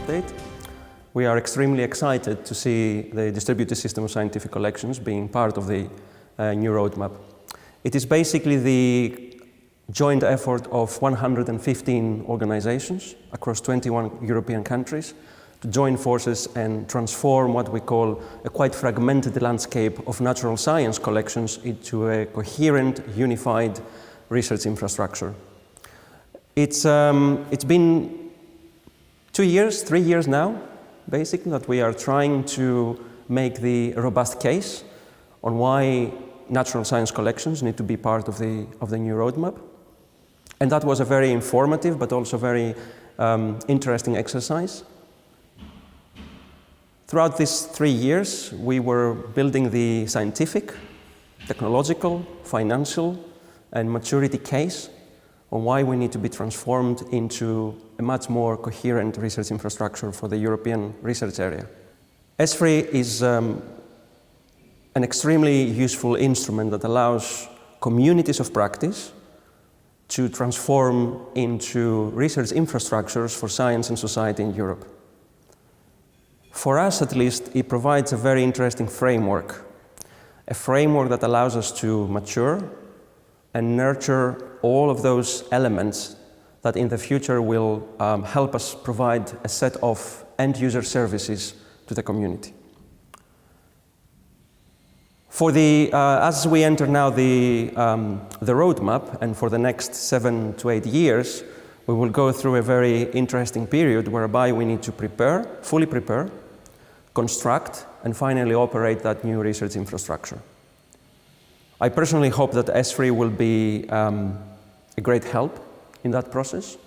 update. We are extremely excited to see the distributed system of scientific collections being part of the new roadmap. It is basically the joint effort of 115 organizations across 21 European countries to join forces and transform what we call a quite fragmented landscape of natural science collections into a coherent, unified research infrastructure. It's been 2 years, 3 years now, basically, that we are trying to make the robust case on why natural science collections need to be part of the new roadmap. And that was a very informative but also very interesting exercise. Throughout these 3 years, we were building the scientific, technological, financial, and maturity case on why we need to be transformed into a much more coherent research infrastructure for the European research area. ESFRI is an extremely useful instrument that allows communities of practice to transform into research infrastructures for science and society in Europe. For us, at least, it provides a very interesting framework, a framework that allows us to mature and nurture all of those elements that in the future will help us provide a set of end-user services to the community. For as we enter now the roadmap, and for the next 7 to 8 years, we will go through a very interesting period whereby we need to prepare, fully prepare, construct, and finally operate that new research infrastructure. I personally hope that ESFRI will be a great help in that process,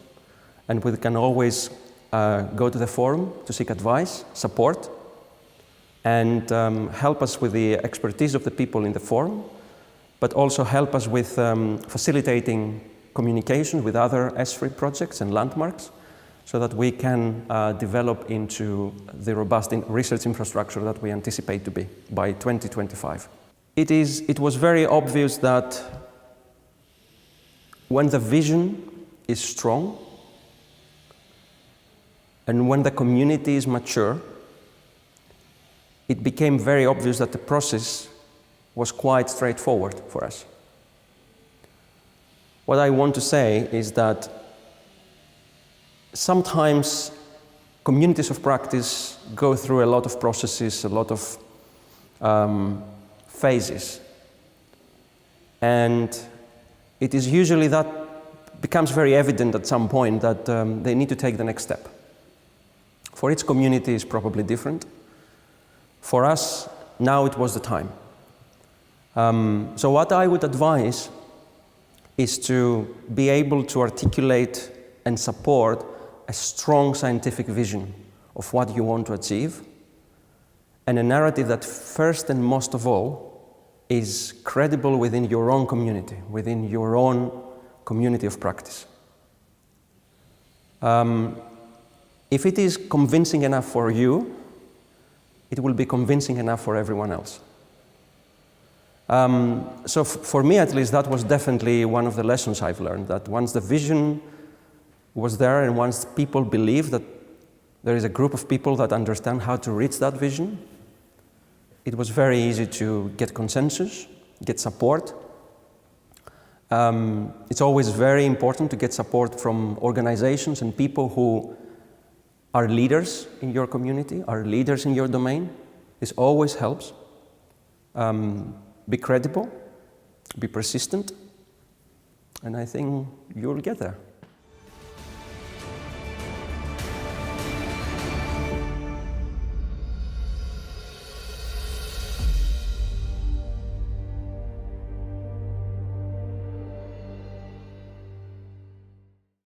and we can always go to the forum to seek advice, support, and help us with the expertise of the people in the forum, but also help us with facilitating communication with other ESFRI projects and landmarks so that we can develop into the robust research infrastructure that we anticipate to be by 2025. It was very obvious that when the vision is strong and when the community is mature, it became very obvious that the process was quite straightforward for us. What I want to say is that sometimes communities of practice go through a lot of processes, a lot of phases. And it is usually that becomes very evident at some point that they need to take the next step. For each community is probably different. For us, now it was the time. So what I would advise is to be able to articulate and support a strong scientific vision of what you want to achieve, and a narrative that first and most of all is credible within your own community, within your own community of practice. If it is convincing enough for you, it will be convincing enough for everyone else. So for me, at least, that was definitely one of the lessons I've learned, that once the vision was there and once people believe that there is a group of people that understand how to reach that vision, it was very easy to get consensus, get support. It's always very important to get support from organizations and people who are leaders in your community, are leaders in your domain. This always helps. Be credible, be persistent, and I think you'll get there.